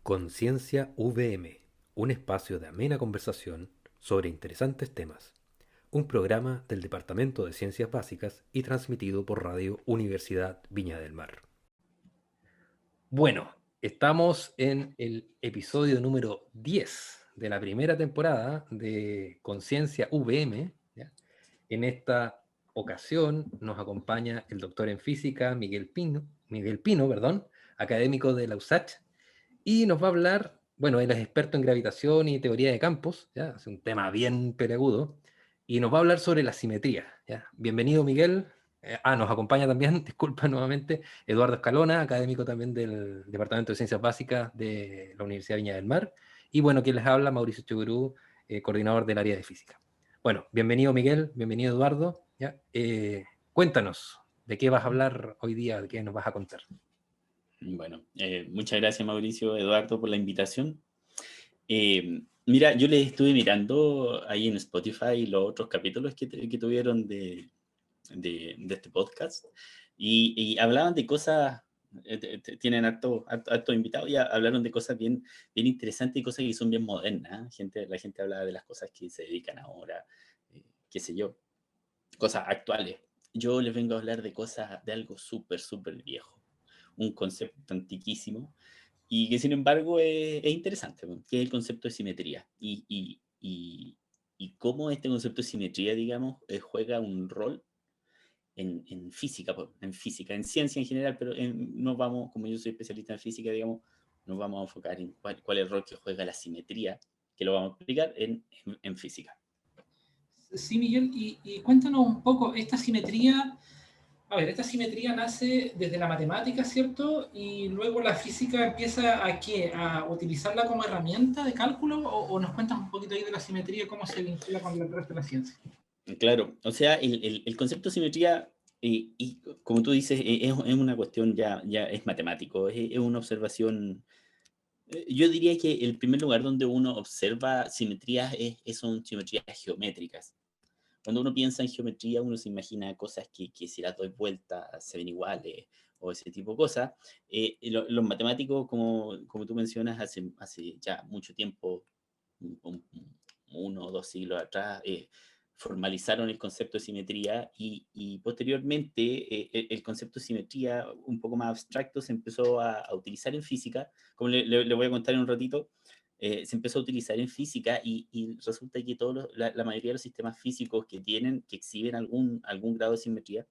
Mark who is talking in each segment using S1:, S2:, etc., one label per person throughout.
S1: Conciencia VM, un espacio de amena conversación sobre interesantes temas. Un programa del Departamento de Ciencias Básicas y transmitido por Radio Universidad Viña del Mar. Bueno, estamos en el episodio número 10 de la primera temporada de Conciencia VM. ¿Ya? En esta ocasión nos acompaña el doctor en física Miguel Pino, académico de la USACH, y nos va a hablar, bueno, él es experto en gravitación y teoría de campos, ¿ya? Es un tema bien peleagudo, y nos va a hablar sobre la simetría, ¿ya? Bienvenido, Miguel. Nos acompaña también, disculpa nuevamente, Eduardo Escalona, académico también del Departamento de Ciencias Básicas de la Universidad de Viña del Mar, y bueno, quien les habla, Mauricio Chugurú, coordinador del área de física. Bueno, bienvenido, Miguel, bienvenido, Eduardo, ¿ya? Cuéntanos, ¿de qué vas a hablar hoy día? ¿De qué nos vas a contar?
S2: Bueno, muchas gracias Mauricio, Eduardo, por la invitación. Mira, yo les estuve mirando ahí en Spotify los otros capítulos que tuvieron de este podcast y hablaban de cosas, tienen harto invitado y hablaron de cosas bien interesantes y cosas que son bien modernas. La gente hablaba de las cosas que se dedican ahora, qué sé yo, cosas actuales. Yo les vengo a hablar de cosas, de algo súper viejo, un concepto antiquísimo y que sin embargo es interesante, ¿no? Que es el concepto de simetría y cómo este concepto de simetría, digamos, juega un rol en física, en ciencia en general, pero nos vamos, como yo soy especialista en física, digamos, nos vamos a enfocar en cuál es el rol que juega la simetría, que lo vamos a explicar en física.
S3: Sí, Miguel, y cuéntanos un poco, esta simetría nace desde la matemática, ¿cierto? Y luego la física empieza ¿a qué? ¿A utilizarla como herramienta de cálculo? ¿O nos cuentas un poquito ahí de la simetría, cómo se vincula con el resto de la ciencia?
S2: Claro, o sea, el concepto de simetría, y como tú dices, es una cuestión ya es matemático, es una observación. Yo diría que el primer lugar donde uno observa simetrías son simetrías geométricas. Cuando uno piensa en geometría, uno se imagina cosas que si las doy vueltas se ven iguales o ese tipo de cosas. Los matemáticos, como tú mencionas, hace ya mucho tiempo, uno o dos siglos atrás, formalizaron el concepto de simetría y posteriormente el concepto de simetría un poco más abstracto se empezó a utilizar en física, como le voy a contar en un ratito. Se empezó a utilizar en física y resulta que la mayoría de los sistemas físicos que exhiben algún grado de simetría,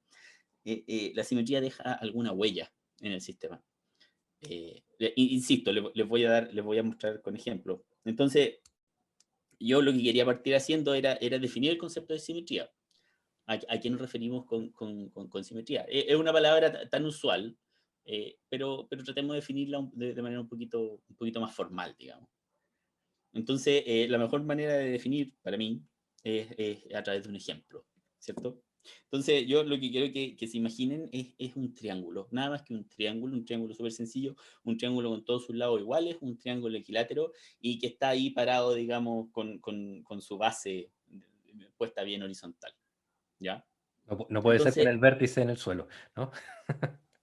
S2: la simetría deja alguna huella en el sistema. Insisto, les voy a mostrar con ejemplo. Entonces, yo lo que quería partir haciendo era definir el concepto de simetría. ¿A qué nos referimos con simetría? Es una palabra tan usual, pero tratemos de definirla de manera un poquito más formal, digamos. Entonces, la mejor manera de definir para mí es a través de un ejemplo, ¿cierto? Entonces, yo lo que quiero que se imaginen es un triángulo, nada más que un triángulo súper sencillo, un triángulo con todos sus lados iguales, un triángulo equilátero y que está ahí parado, digamos, con su base puesta bien horizontal, ¿ya?
S1: No puede ser con
S2: Entonces,
S1: el vértice en el suelo, ¿no?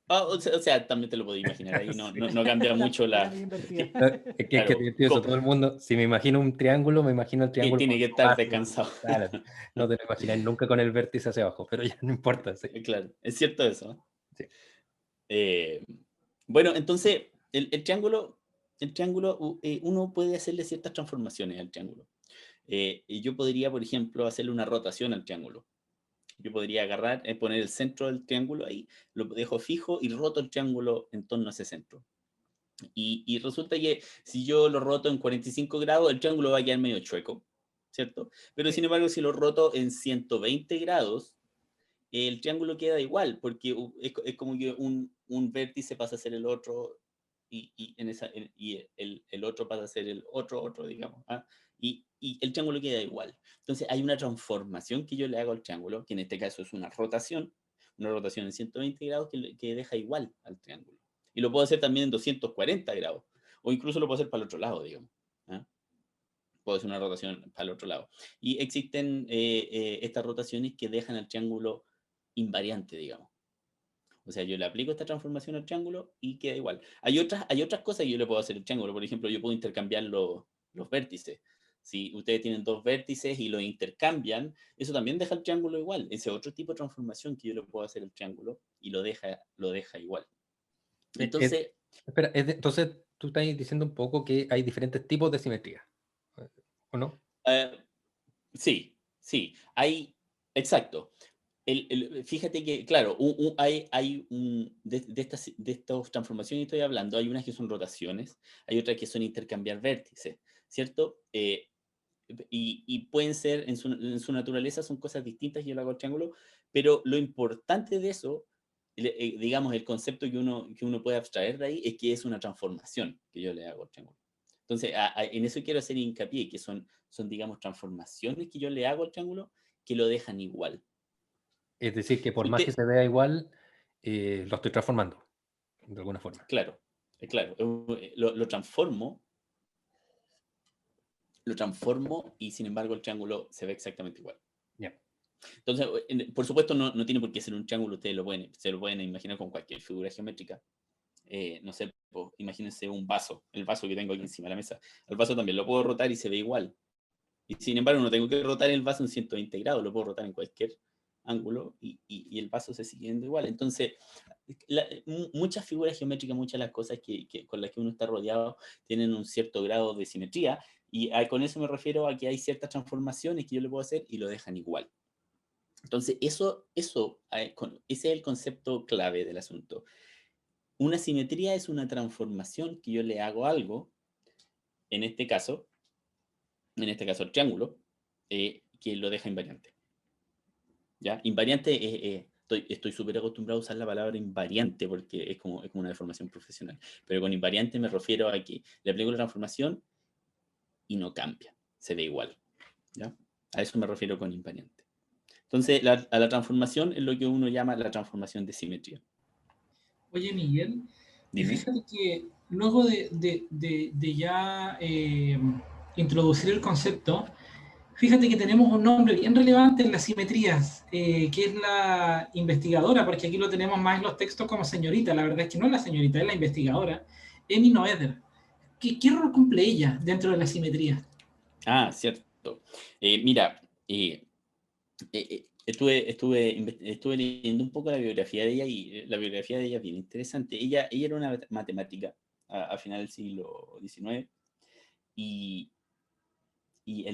S2: o sea, también te lo podía imaginar ahí, no,
S1: Sí.
S2: no, no cambia mucho
S3: Era
S2: la.
S3: muy invertida.
S1: Es que
S2: Claro,
S1: divertido eso, todo el mundo, si me imagino un triángulo, me imagino el
S2: que
S1: triángulo
S2: tiene
S1: con
S2: que
S1: su
S2: estar
S1: base.
S2: descansado.
S1: Claro, no te lo imaginas nunca con el vértice hacia abajo, pero ya no importa, sí.
S2: Claro, es cierto eso, ¿no?
S1: Sí.
S2: Eh, bueno, entonces, el triángulo, uno puede hacerle ciertas transformaciones al triángulo. Y yo podría, por ejemplo, hacerle una rotación al triángulo. Yo podría agarrar, poner el centro del triángulo ahí, lo dejo fijo y roto el triángulo en torno a ese centro. Y resulta que si yo lo roto en 45 grados, el triángulo va a quedar medio chueco, ¿cierto? Pero sin
S3: Sí.
S2: embargo, si lo roto en 120 grados, el triángulo queda igual, porque es como que un vértice pasa a ser el otro y el otro pasa a ser el otro, digamos. ¿Ah? Y el triángulo queda igual. Entonces hay una transformación que yo le hago al triángulo, que en este caso es una rotación en 120 grados que deja igual al triángulo. Y lo puedo hacer también en 240 grados, o incluso lo puedo hacer para el otro lado, digamos. ¿Ah? Puedo hacer una rotación para el otro lado. Y existen estas rotaciones que dejan el triángulo invariante, digamos. O sea, yo le aplico esta transformación al triángulo y queda igual. Hay otras cosas que yo le puedo hacer al triángulo. Por ejemplo, yo puedo intercambiar los vértices. Si ustedes tienen dos vértices y los intercambian, eso también deja el triángulo igual. Ese otro tipo de transformación que yo le puedo hacer al triángulo y lo deja igual. Entonces,
S1: Espera, entonces tú estás diciendo un poco que hay diferentes tipos de simetría, ¿o no?
S2: sí, sí, exacto. Fíjate que, claro, de estas transformaciones que estoy hablando, hay unas que son rotaciones, hay otras que son intercambiar vértices, ¿cierto? Y pueden ser, en su naturaleza, son cosas distintas, yo lo hago al triángulo, pero lo importante de eso, digamos, el concepto que uno puede abstraer de ahí, es que es una transformación que yo le hago al triángulo. Entonces, en eso quiero hacer hincapié, que son, digamos, transformaciones que yo le hago al triángulo que lo dejan igual.
S1: Es decir, que por más que
S2: Usted,
S1: se vea igual, lo estoy transformando, de alguna forma.
S2: claro, claro, lo transformo y sin embargo el triángulo se ve exactamente igual.
S1: Ya.
S2: Entonces, por supuesto, no tiene por qué ser un triángulo, ustedes se lo pueden imaginar con cualquier figura geométrica. No sé, imagínense un vaso, el vaso que tengo aquí encima de la mesa. El vaso también lo puedo rotar y se ve igual. Y sin embargo, no tengo que rotar el vaso en 120 grados, lo puedo rotar en cualquier ángulo y el vaso se sigue viendo igual. Entonces, muchas figuras geométricas, muchas de las cosas con las que uno está rodeado tienen un cierto grado de simetría y con eso me refiero a que hay ciertas transformaciones que yo le puedo hacer y lo dejan igual. Entonces, ese es el concepto clave del asunto. Una simetría es una transformación que yo le hago a algo, en este caso el triángulo, que lo deja invariante. ¿Ya? Invariante, estoy súper acostumbrado a usar la palabra invariante porque es como una deformación profesional. Pero con invariante me refiero a que le aplico la transformación y no cambia, se ve igual. ¿Ya? A eso me refiero con invariante. Entonces, a la transformación es lo que uno llama la transformación de simetría.
S3: Oye, Miguel, y
S2: Dime.
S3: fíjate que luego de ya introducir el concepto, fíjate que tenemos un nombre bien relevante en las simetrías, que es la investigadora, porque aquí lo tenemos más en los textos como señorita. La verdad es que no es la señorita, es la investigadora, Emi Noether. ¿Qué rol cumple ella dentro de la simetría?
S2: Cierto. Mira, estuve leyendo un poco la biografía de ella y la biografía de ella es bien interesante. Ella era una matemática a final del siglo XIX y, y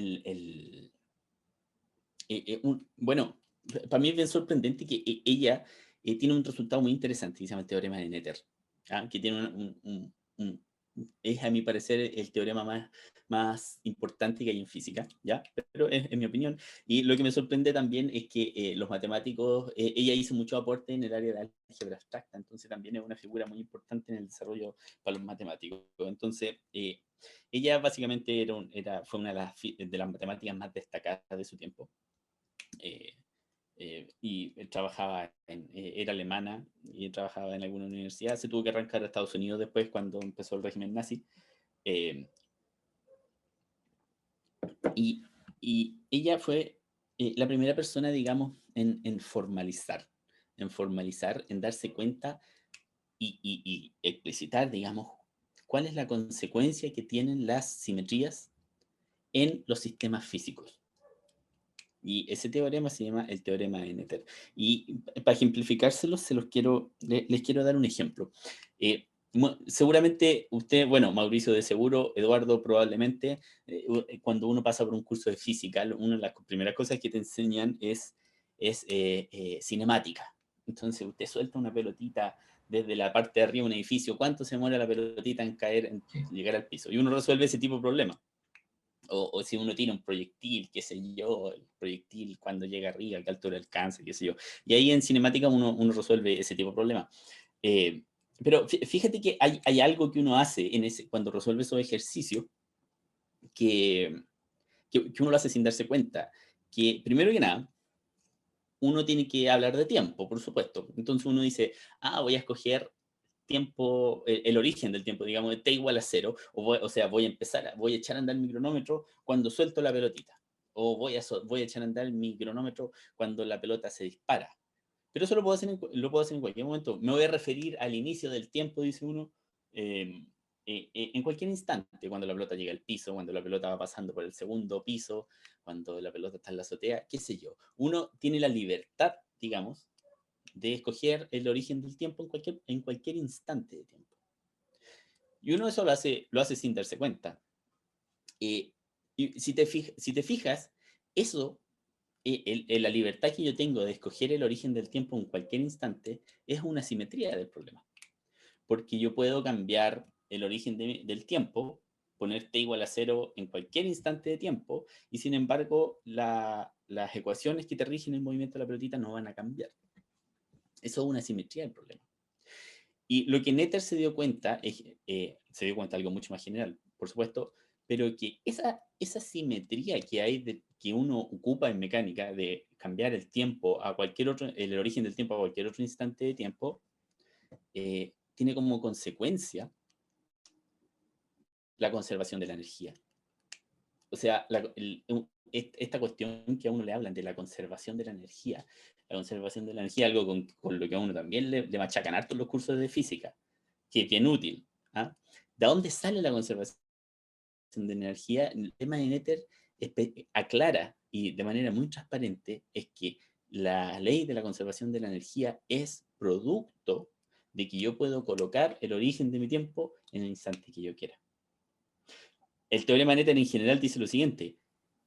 S2: bueno, para mí es bien sorprendente que ella tiene un resultado muy interesante que se llama el teorema de Noether, que tiene es a mi parecer el teorema más importante que hay en física, ¿ya? Pero es mi opinión. Y lo que me sorprende también es que los matemáticos, ella hizo mucho aporte en el área de álgebra abstracta, entonces también es una figura muy importante en el desarrollo para los matemáticos. Entonces, ella básicamente fue una de las matemáticas más destacadas de su tiempo. Y era alemana y trabajaba en alguna universidad. Se tuvo que arrancar a Estados Unidos después cuando empezó el régimen nazi. Eh, y ella fue la primera persona, digamos, en formalizar, en darse cuenta y explicitar, digamos, cuál es la consecuencia que tienen las simetrías en los sistemas físicos. Y ese teorema se llama el teorema de Noether. Y para ejemplificárselo, les quiero dar un ejemplo. Seguramente usted, bueno, Mauricio de seguro, Eduardo probablemente, cuando uno pasa por un curso de física, una de las primeras cosas que te enseñan es cinemática. Entonces usted suelta una pelotita desde la parte de arriba de un edificio, ¿cuánto se demora la pelotita en caer, en llegar al piso? Y uno resuelve ese tipo de problemas. O si uno tira un proyectil, qué sé yo, el proyectil cuando llega arriba, a qué altura alcanza, qué sé yo. Y ahí en cinemática uno resuelve ese tipo de problema. Pero fíjate que hay algo que uno hace cuando resuelve esos ejercicios que, que uno lo hace sin darse cuenta. Que primero que nada, uno tiene que hablar de tiempo, por supuesto. Entonces uno dice, voy a escoger tiempo, el origen del tiempo, digamos, de t igual a 0, voy a echar a andar mi cronómetro cuando suelto la pelotita, o voy a echar a andar mi cronómetro cuando la pelota se dispara, Pero eso lo puedo hacer en cualquier momento. Me voy a referir al inicio del tiempo, dice uno, en cualquier instante, cuando la pelota llega al piso, cuando la pelota va pasando por el segundo piso, cuando la pelota está en la azotea, qué sé yo. Uno tiene la libertad, digamos, de escoger el origen del tiempo en cualquier instante de tiempo. Y uno eso lo hace sin darse cuenta. Y si te fijas, eso, la libertad que yo tengo de escoger el origen del tiempo en cualquier instante, es una simetría del problema. Porque yo puedo cambiar el origen del tiempo, poner t igual a 0 en cualquier instante de tiempo, y sin embargo, las ecuaciones que te rigen el movimiento de la pelotita no van a cambiar. Eso es una simetría del problema. Y lo que Noether se dio cuenta, se dio cuenta de algo mucho más general, por supuesto, pero que esa simetría que hay, que uno ocupa en mecánica, de cambiar el tiempo a cualquier otro, el origen del tiempo a cualquier otro instante de tiempo, tiene como consecuencia la conservación de la energía. O sea, esta cuestión que a uno le hablan de la conservación de la energía algo con lo que a uno también le machacan harto en los cursos de física, que es bien útil. ¿Ah? ¿De dónde sale la conservación de energía? El tema de Noether aclara, y de manera muy transparente, es que la ley de la conservación de la energía es producto de que yo puedo colocar el origen de mi tiempo en el instante que yo quiera. El teorema de Noether en general dice lo siguiente: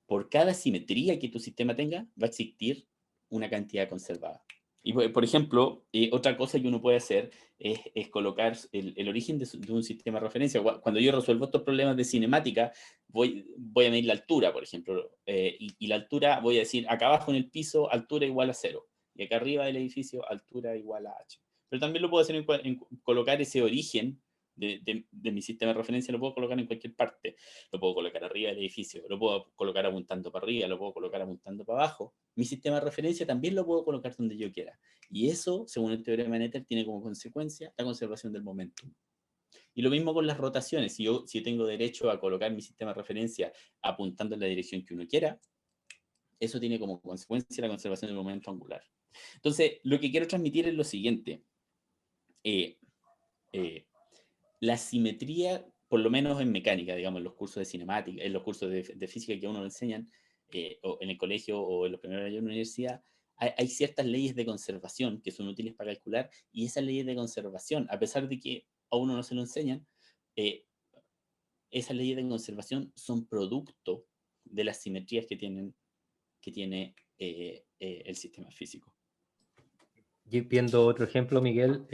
S2: por cada simetría que tu sistema tenga, va a existir una cantidad conservada. Y, por ejemplo, otra cosa que uno puede hacer es colocar el origen de un sistema de referencia. Cuando yo resuelvo estos problemas de cinemática, voy a medir la altura, por ejemplo, y la altura, voy a decir, acá abajo en el piso, altura igual a 0, y acá arriba del edificio, altura igual a h. Pero también lo puedo hacer en colocar ese origen de mi sistema de referencia, lo puedo colocar en cualquier parte. Lo puedo colocar arriba del edificio, lo puedo colocar apuntando para arriba, lo puedo colocar apuntando para abajo. Mi sistema de referencia también lo puedo colocar donde yo quiera. Y eso, según el teorema de Noether, tiene como consecuencia la conservación del momentum. Y lo mismo con las rotaciones. Si yo tengo derecho a colocar mi sistema de referencia apuntando en la dirección que uno quiera, eso tiene como consecuencia la conservación del momento angular. Entonces, lo que quiero transmitir es lo siguiente. La simetría, por lo menos en mecánica, digamos, en los cursos de cinemática, en los cursos de física que a uno le enseñan, o en el colegio o en los primeros años de la universidad, hay ciertas leyes de conservación que son útiles para calcular, y esas leyes de conservación, a pesar de que a uno no se lo enseñan, esas leyes de conservación son producto de las simetrías que tiene el sistema físico.
S1: Y viendo otro ejemplo, Miguel,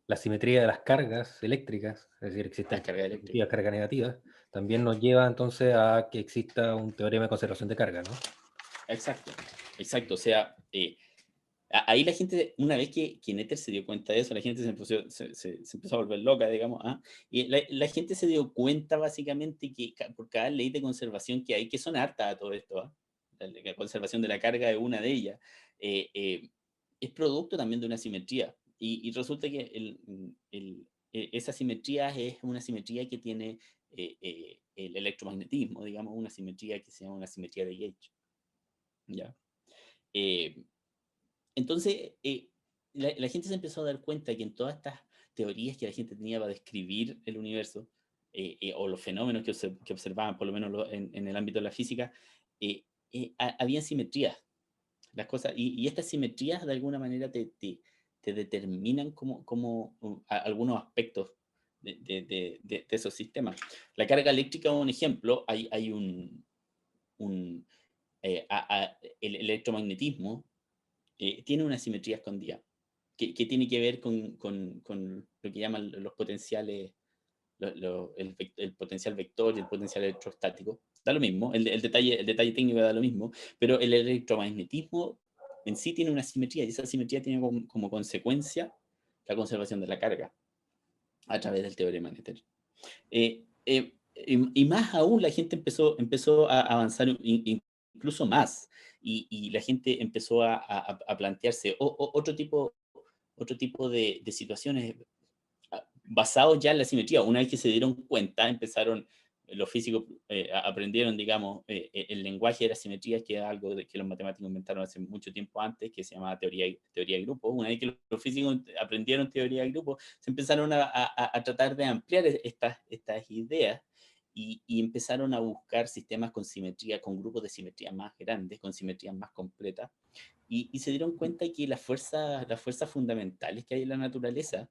S1: la simetría de las cargas eléctricas, es decir, existen cargas positivas, cargas negativas, también nos lleva entonces a que exista un teorema de conservación de carga, ¿no?
S2: Exacto. O sea, ahí la gente, una vez que Noether se dio cuenta de eso, la gente se empezó a volver loca, digamos. Y la gente se dio cuenta básicamente que por cada ley de conservación que hay, que son hartas a todo esto, la conservación de la carga es una de ellas, es producto también de una simetría. Y resulta que esa simetría es una simetría que tiene el electromagnetismo, digamos, una simetría que se llama una simetría de Gauge. ¿Ya? Entonces, la gente se empezó a dar cuenta que en todas estas teorías que la gente tenía para describir el universo, o los fenómenos que observaban, por lo menos en el ámbito de la física, había simetrías. Las cosas, y estas simetrías de alguna manera te determinan como algunos aspectos de esos sistemas. La carga eléctrica es un ejemplo. Hay el electromagnetismo tiene una simetría escondida, que tiene que ver con lo que llaman los potenciales, el potencial vector y el potencial electrostático. Da lo mismo, el detalle técnico da lo mismo, pero el electromagnetismo en sí tiene una simetría, y esa simetría tiene como consecuencia la conservación de la carga a través del teorema de Noether. Y más aún, la gente empezó a avanzar incluso más, y la gente empezó a plantearse otro tipo de situaciones basados ya en la simetría. Una vez que se dieron cuenta, empezaron los físicos aprendieron, digamos, el lenguaje de las simetrías, que es algo que los matemáticos inventaron hace mucho tiempo antes, que se llamaba teoría de grupos. Una vez que los físicos aprendieron teoría de grupos, se empezaron a tratar de ampliar estas ideas y empezaron a buscar sistemas con simetría, con grupos de simetría más grandes, con simetrías más completas, y se dieron cuenta que las fuerzas fundamentales que hay en la naturaleza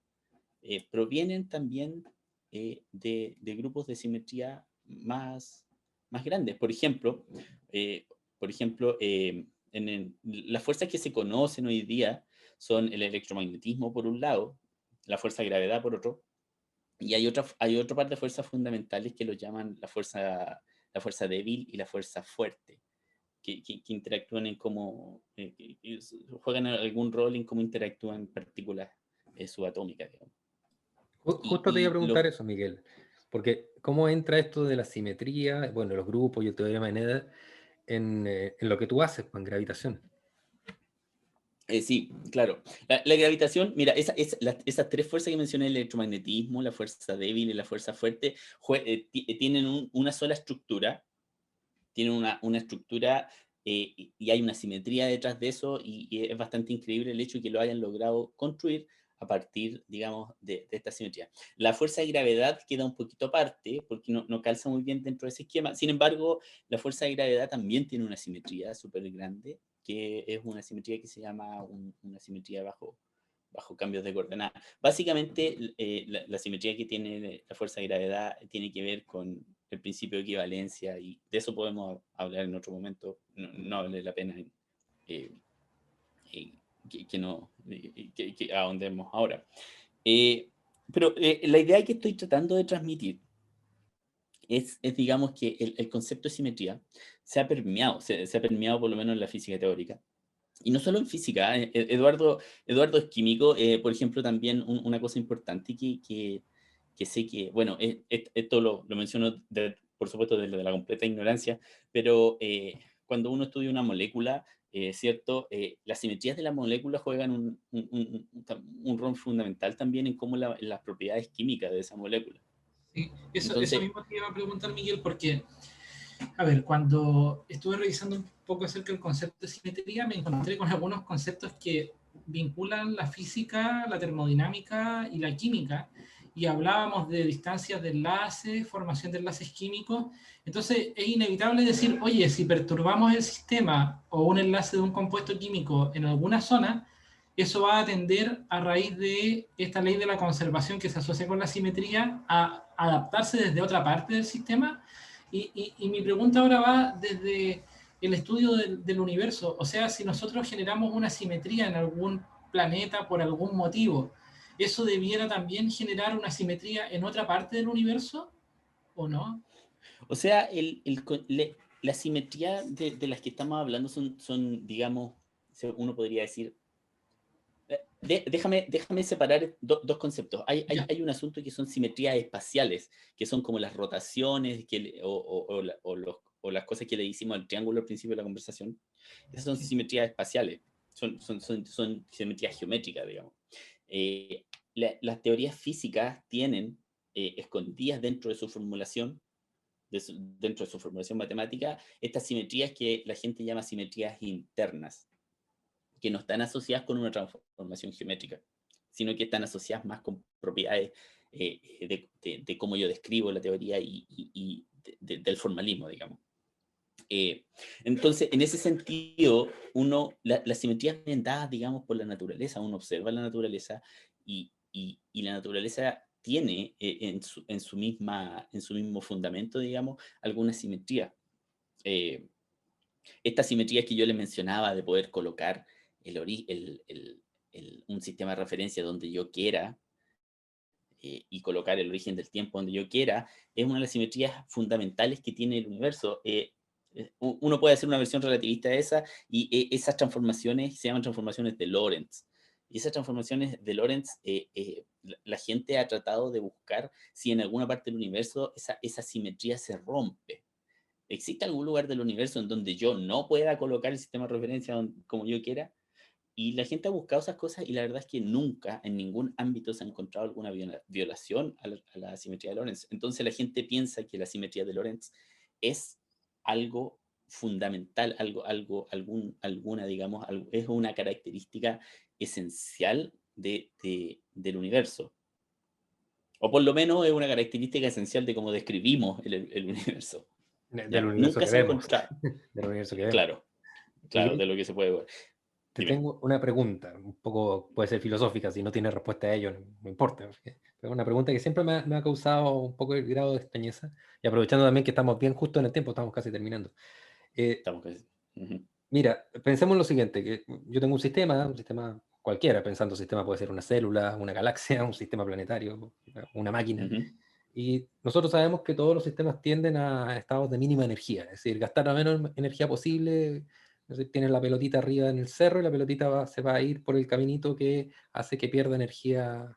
S2: provienen también de grupos de simetría más grandes. Por ejemplo, las fuerzas que se conocen hoy día son el electromagnetismo por un lado, la fuerza de gravedad por otro, y hay otro par de fuerzas fundamentales que lo llaman la fuerza débil y la fuerza fuerte, que interactúan en cómo, juegan algún rol en cómo interactúan partículas subatómicas, digamos.
S1: Justo te iba a preguntar eso, Miguel, porque ¿cómo entra esto de la simetría, bueno, los grupos y el teorema de Nether en lo que tú haces, pues, en gravitación?
S2: Sí, claro. La gravitación, mira, esas tres fuerzas que mencioné, el electromagnetismo, la fuerza débil y la fuerza fuerte, tienen una sola estructura, tienen una estructura y hay una simetría detrás de eso, y es bastante increíble el hecho de que lo hayan logrado construir a partir, digamos, de esta simetría. La fuerza de gravedad queda un poquito aparte, porque no calza muy bien dentro de ese esquema. Sin embargo, la fuerza de gravedad también tiene una simetría súper grande, que es una simetría que se llama una simetría bajo cambios de coordenadas. Básicamente, la simetría que tiene la fuerza de gravedad tiene que ver con el principio de equivalencia, y de eso podemos hablar en otro momento. No vale la pena que ahondemos ahora. Pero la idea que estoy tratando de transmitir es digamos, que el concepto de simetría se ha permeado por lo menos en la física teórica. Y no solo en física, Eduardo es químico, por ejemplo, también una cosa importante que sé que, bueno, esto lo menciono, por supuesto, de la completa ignorancia, pero cuando uno estudia una molécula, ¿cierto? Las simetrías de la molécula juegan un rol fundamental también en cómo las propiedades químicas de esa molécula.
S3: Sí, eso
S2: Entonces,
S3: mismo te iba a preguntar, Miguel, porque, a ver, cuando estuve revisando un poco acerca del concepto de simetría, me encontré con algunos conceptos que vinculan la física, la termodinámica y la química, y hablábamos de distancias de enlace, formación de enlaces químicos. Entonces es inevitable decir, oye, si perturbamos el sistema o un enlace de un compuesto químico en alguna zona, eso va a tender, a raíz de esta ley de la conservación que se asocia con la simetría, a adaptarse desde otra parte del sistema. Y mi pregunta ahora va desde el estudio del universo. O sea, si nosotros generamos una simetría en algún planeta por algún motivo, ¿eso debiera también generar una simetría en otra parte del universo o no?
S2: o sea, la simetría de las que estamos hablando son, digamos, uno podría decir, déjame separar dos conceptos.
S3: Ya.
S2: Hay un asunto que son simetrías espaciales, que son como las rotaciones o las cosas que le hicimos al triángulo al principio de la conversación. Esas son
S3: Sí.
S2: simetrías espaciales, son simetrías geométricas, digamos. Las teorías físicas tienen escondidas dentro de su formulación, dentro de su formulación matemática, estas simetrías que la gente llama simetrías internas, que no están asociadas con una transformación geométrica, sino que están asociadas más con propiedades de cómo yo describo la teoría y del formalismo, digamos. Entonces, en ese sentido, las simetrías vienen dadas, digamos, por la naturaleza. Uno observa la naturaleza y la naturaleza tiene en su mismo fundamento, digamos, alguna simetría. Esta simetría que yo les mencionaba de poder colocar un sistema de referencia donde yo quiera, y colocar el origen del tiempo donde yo quiera, es una de las simetrías fundamentales que tiene el universo. Uno puede hacer una versión relativista de esa, y esas transformaciones se llaman transformaciones de Lorentz. Y esas transformaciones de Lorentz, la gente ha tratado de buscar si en alguna parte del universo esa simetría se rompe. ¿Existe algún lugar del universo en donde yo no pueda colocar el sistema de referencia como yo quiera? y la gente ha buscado esas cosas y la verdad es que nunca en ningún ámbito se ha encontrado alguna violación a la simetría de Lorentz. Entonces la gente piensa que la simetría de Lorentz es algo fundamental, alguna, digamos, es una característica esencial del universo. O por lo menos es una característica esencial de cómo describimos el universo.
S1: Del
S2: ¿Ya?
S1: universo
S2: Nunca
S1: que
S2: se ha
S1: vemos.
S2: encontrado.
S1: Del universo que vemos.
S2: Claro, claro,
S1: Oye,
S2: de lo que se puede ver.
S1: te
S2: Dime.
S1: tengo una pregunta, un poco puede ser filosófica, si no tienes respuesta a ello, no importa. Pero una pregunta que siempre me ha causado un poco el grado de extrañeza, y aprovechando también que estamos bien justo en el tiempo, estamos casi terminando.
S2: Estamos casi. Ujú,
S1: Mira, pensemos en lo siguiente, que yo tengo un sistema cualquiera, pensando sistema puede ser una célula, una galaxia, un sistema planetario, una máquina,
S2: ujú,
S1: y nosotros sabemos que todos los sistemas tienden a estados de mínima energía, es decir, gastar la menor energía posible. Es decir, tienes la pelotita arriba en el cerro y la pelotita se va a ir por el caminito que hace que pierda energía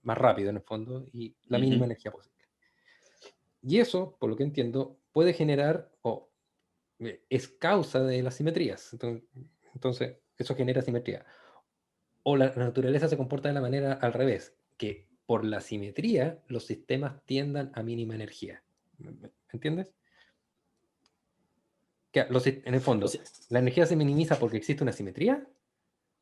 S1: más rápido en el fondo y la mínima
S2: ujú.
S1: energía posible. Y eso, por lo que entiendo, puede generar o es causa de las simetrías. Entonces, eso genera simetría. O la naturaleza se comporta de la manera al revés, que por la simetría los sistemas tiendan a mínima energía. ¿Me entiendes? Que en el
S2: O
S1: fondo,
S2: sea,
S1: ¿la energía se minimiza porque existe una simetría?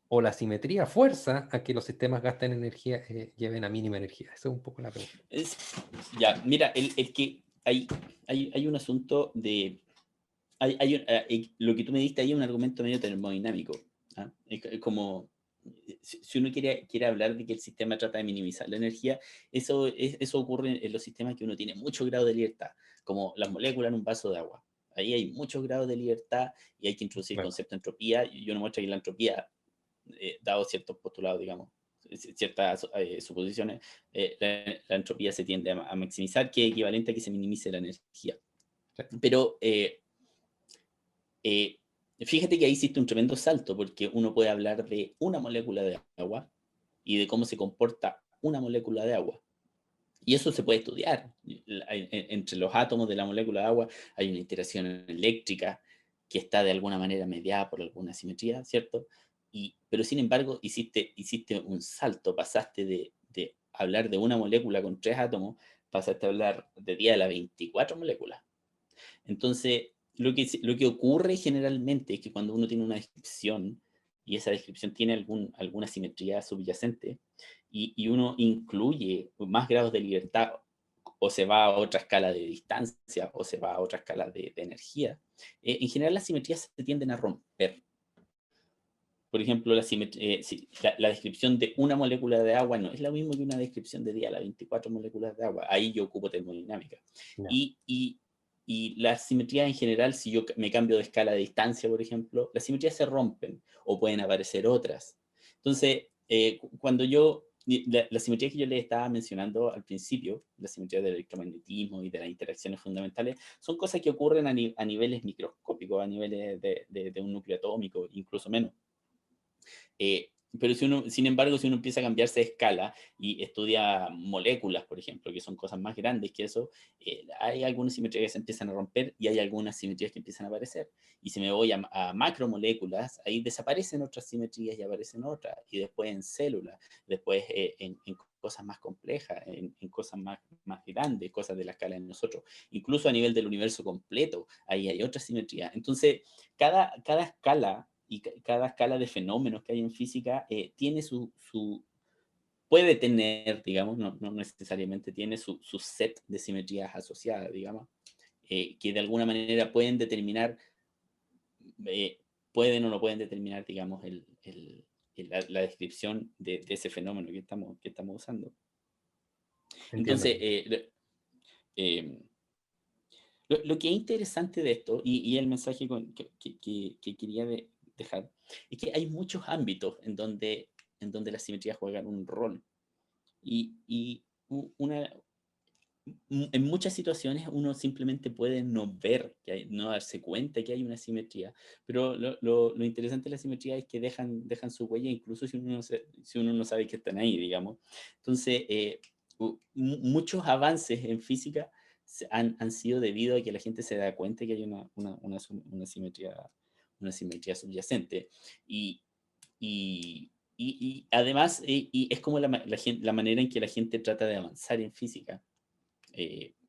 S1: ¿O la simetría fuerza a que los sistemas gasten energía, lleven a mínima energía? Esa es un poco la pregunta.
S2: es- ya, mira, el que hay un asunto de. Lo que tú me diste ahí es un argumento medio termodinámico. ¿Ah? Es como. Si uno quiere hablar de que el sistema trata de minimizar la energía, eso ocurre en los sistemas que uno tiene mucho grado de libertad, como las moléculas en un vaso de agua. Ahí hay muchos grados de libertad y hay que introducir el
S1: Claro.
S2: concepto de entropía. Y uno muestra que la entropía, dado ciertos postulados, digamos, ciertas suposiciones, la entropía se tiende a maximizar, que es equivalente a que se minimice la energía.
S1: Sí.
S2: Pero eh, fíjate que ahí existe un tremendo salto, porque uno puede hablar de una molécula de agua y de cómo se comporta una molécula de agua. Y eso se puede estudiar. Entre los átomos de la molécula de agua hay una interacción eléctrica que está de alguna manera mediada por alguna simetría, ¿cierto? Pero sin embargo, hiciste un salto, pasaste de hablar de una molécula con 3 átomos, pasaste a hablar de 10 a la 24 moléculas. Entonces, lo que ocurre generalmente es que cuando uno tiene una descripción y esa descripción tiene alguna simetría subyacente y uno incluye más grados de libertad o se va a otra escala de distancia o se va a otra escala de energía, en general las simetrías se tienden a romper. Por ejemplo, la descripción de una molécula de agua no es lo mismo que una descripción de 10 a la 24 moléculas de agua. Ahí yo ocupo termodinámica.
S1: No.
S2: Y la simetría en general, si yo me cambio de escala de distancia, por ejemplo, las simetrías se rompen o pueden aparecer otras. Entonces, cuando la simetría que yo les estaba mencionando al principio, la simetría del electromagnetismo y de las interacciones fundamentales, son cosas que ocurren a niveles microscópicos, a niveles de un núcleo atómico, incluso menos. Pero sin embargo, si uno empieza a cambiarse de escala y estudia moléculas, por ejemplo, que son cosas más grandes que eso, hay algunas simetrías que se empiezan a romper y hay algunas simetrías que empiezan a aparecer. Y si me voy a macromoléculas, ahí desaparecen otras simetrías y aparecen otras. Y después en células, después en cosas más complejas, en cosas más grandes, cosas de la escala de nosotros. Incluso a nivel del universo completo, ahí hay otra simetría. Entonces, cada escala y cada escala de fenómenos que hay en física tiene puede tener, digamos, no necesariamente tiene su set de simetrías asociadas, digamos, que de alguna manera pueden determinar, eh, pueden o no pueden determinar, digamos, la descripción de ese fenómeno que estamos usando.
S1: Entiendo.
S2: Entonces, eh, lo que es interesante de esto, y el mensaje que quería dejar, es que hay muchos ámbitos en donde las simetrías juegan un rol. Y en muchas situaciones uno simplemente puede no ver, no darse cuenta que hay una simetría, pero lo interesante de la simetría es que dejan su huella incluso si uno no sabe que están ahí, digamos. Entonces, muchos avances en física han sido debido a que la gente se da cuenta que hay una simetría subyacente. Y Y además, y es como la manera en que la gente trata de avanzar en física.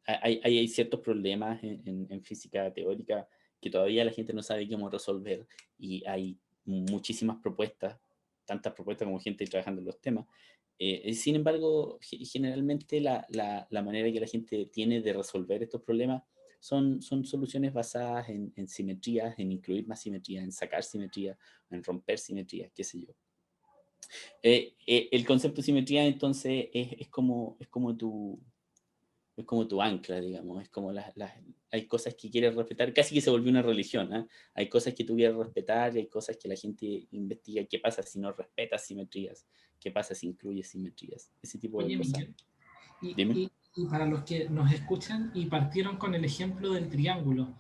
S2: Hay ciertos problemas en física teórica que todavía la gente no sabe cómo resolver, y hay muchísimas propuestas, tantas propuestas como gente trabajando en los temas. Sin embargo, generalmente la manera que la gente tiene de resolver estos problemas son soluciones basadas en simetrías, en incluir más simetría, en sacar simetría, en romper simetría, qué sé yo. El concepto de simetría entonces es como tu ancla, digamos. Es como hay cosas que quieres respetar, casi que se volvió una religión, ¿eh? Hay cosas que tú quieres respetar y hay cosas que la gente investiga. ¿Qué pasa si no respetas simetrías? ¿Qué pasa si incluyes simetrías? Ese tipo de
S3: Oye,
S2: cosas.
S3: Miguel,
S2: Dime.
S3: y para los que nos escuchan y partieron con el ejemplo del triángulo,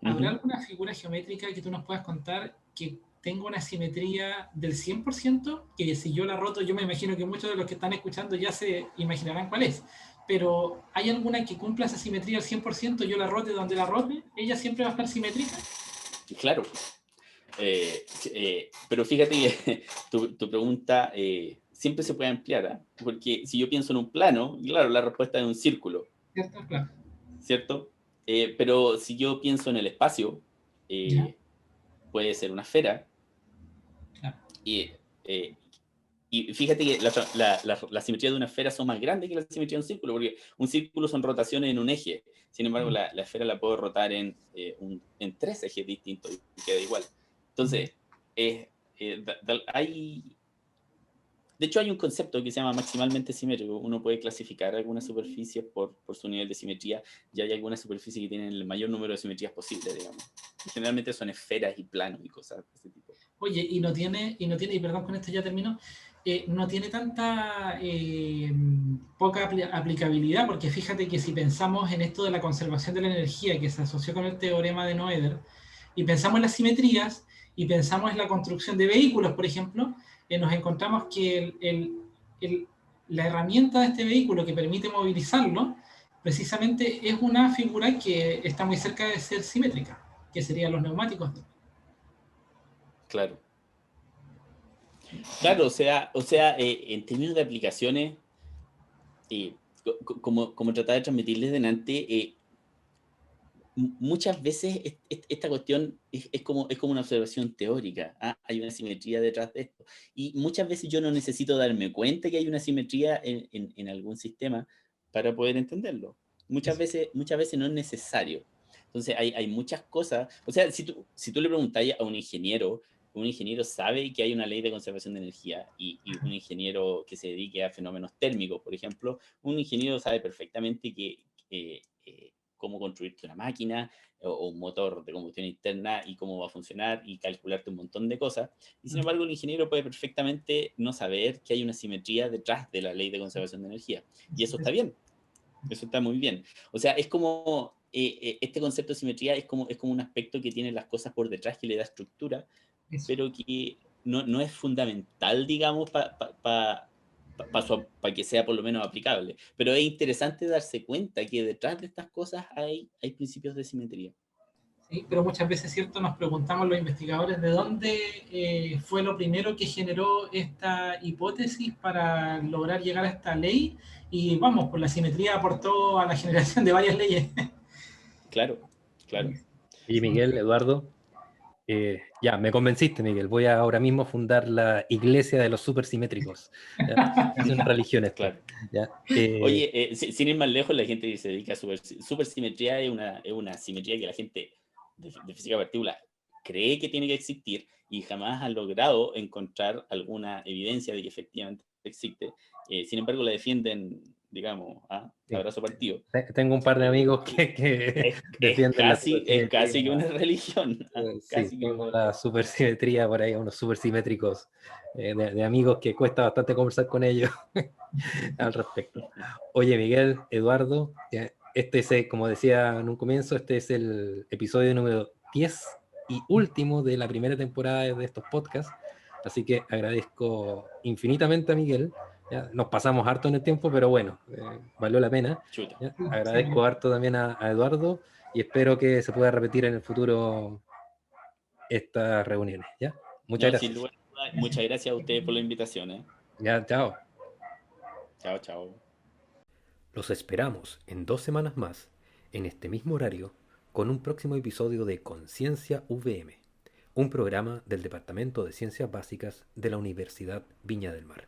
S3: ¿habrá
S2: Ujú.
S3: alguna figura geométrica que tú nos puedas contar que tenga una simetría del 100%? Que si yo la roto, yo me imagino que muchos de los que están escuchando ya se imaginarán cuál es. Pero ¿hay alguna que cumpla esa simetría al 100%? Yo la rote donde la rote, ¿ella siempre va a estar simétrica?
S2: Claro. Pero fíjate que tu pregunta siempre se puede ampliar, ¿eh? Porque si yo pienso en un plano, claro, la respuesta es un círculo,
S3: ¿Cierto? Claro.
S2: ¿cierto? Pero si yo pienso en el espacio,
S3: ¿Ya?
S2: puede ser una esfera.
S3: Claro.
S2: Y, eh, y fíjate que la simetría de una esfera son más grandes que la simetría de un círculo, porque un círculo son rotaciones en un eje. Sin embargo, la esfera la puedo rotar en 3 ejes distintos y queda igual. Entonces, de hecho, hay un concepto que se llama maximalmente simétrico. Uno puede clasificar algunas superficies por su nivel de simetría, y hay algunas superficies que tienen el mayor número de simetrías posible, digamos. Generalmente son esferas y planos y cosas de ese tipo.
S3: Oye, y perdón, con esto ya termino, no tiene tanta poca aplicabilidad, porque fíjate que si pensamos en esto de la conservación de la energía que se asoció con el teorema de Noether, y pensamos en las simetrías, y pensamos en la construcción de vehículos, por ejemplo, nos encontramos que la herramienta de este vehículo que permite movilizarlo, precisamente es una figura que está muy cerca de ser simétrica, que serían los neumáticos.
S2: Claro. Claro, en términos de aplicaciones, como tratar de transmitirles delante, muchas veces esta cuestión es como una observación teórica. ¿Ah? Hay una simetría detrás de esto. Y muchas veces yo no necesito darme cuenta que hay una simetría en algún sistema para poder entenderlo. Muchas veces no es necesario. Entonces hay muchas cosas. O sea, si tú le preguntas a un ingeniero sabe que hay una ley de conservación de energía, y un ingeniero que se dedique a fenómenos térmicos, por ejemplo, un ingeniero sabe perfectamente cómo construirte una máquina o un motor de combustión interna y cómo va a funcionar y calcularte un montón de cosas. Y sin embargo, el ingeniero puede perfectamente no saber que hay una simetría detrás de la ley de conservación de energía. Y eso está bien. Eso está muy bien. O sea, es como este concepto de simetría es como un aspecto que tiene las cosas por detrás, que le da estructura,
S3: Eso.
S2: pero que no es fundamental, digamos, para que sea por lo menos aplicable. Pero es interesante darse cuenta que detrás de estas cosas hay principios de simetría.
S3: Sí, pero muchas veces, ¿cierto? Nos preguntamos los investigadores de dónde fue lo primero que generó esta hipótesis para lograr llegar a esta ley, y vamos, por la simetría aportó a la generación de varias leyes.
S2: Claro, claro.
S1: Y Miguel, Eduardo, ya, me convenciste, Miguel. Voy a ahora mismo fundar la Iglesia de los Supersimétricos. ¿Ya? Es una religión esto.
S2: Claro.
S1: ¿Ya?
S2: Oye, sin ir más lejos, la gente que se dedica a supersimetría es una simetría que la gente de física de partículas cree que tiene que existir y jamás ha logrado encontrar alguna evidencia de que efectivamente existe. Sin embargo, la defienden, digamos, a
S1: Sí.
S2: abrazo partido.
S1: Tengo un par de amigos que
S2: Es
S1: defienden la
S2: casi que
S1: supersimetría.
S2: una religión.
S1: Sí,
S2: Casi que
S1: tengo
S2: una
S1: la
S2: religión.
S1: supersimetría por ahí, unos supersimétricos de amigos que cuesta bastante conversar con ellos al respecto. Oye, Miguel, Eduardo, este es, como decía en un comienzo, este es el episodio número 10 y último de la primera temporada de estos podcasts, así que agradezco infinitamente a Miguel. ¿Ya? Nos pasamos harto en el tiempo, pero bueno, valió la pena.
S2: Chuta.
S1: ¿Ya? Agradezco harto también a Eduardo y espero que se pueda repetir en el futuro estas reuniones. ¿Ya? Muchas
S2: No, sin
S1: gracias.
S2: lugar Muchas gracias a ustedes por la invitación.
S1: Ya, chao.
S2: Chao, chao.
S1: Los esperamos en 2 semanas más, en este mismo horario, con un próximo episodio de Conciencia VM, un programa del Departamento de Ciencias Básicas de la Universidad Viña del Mar.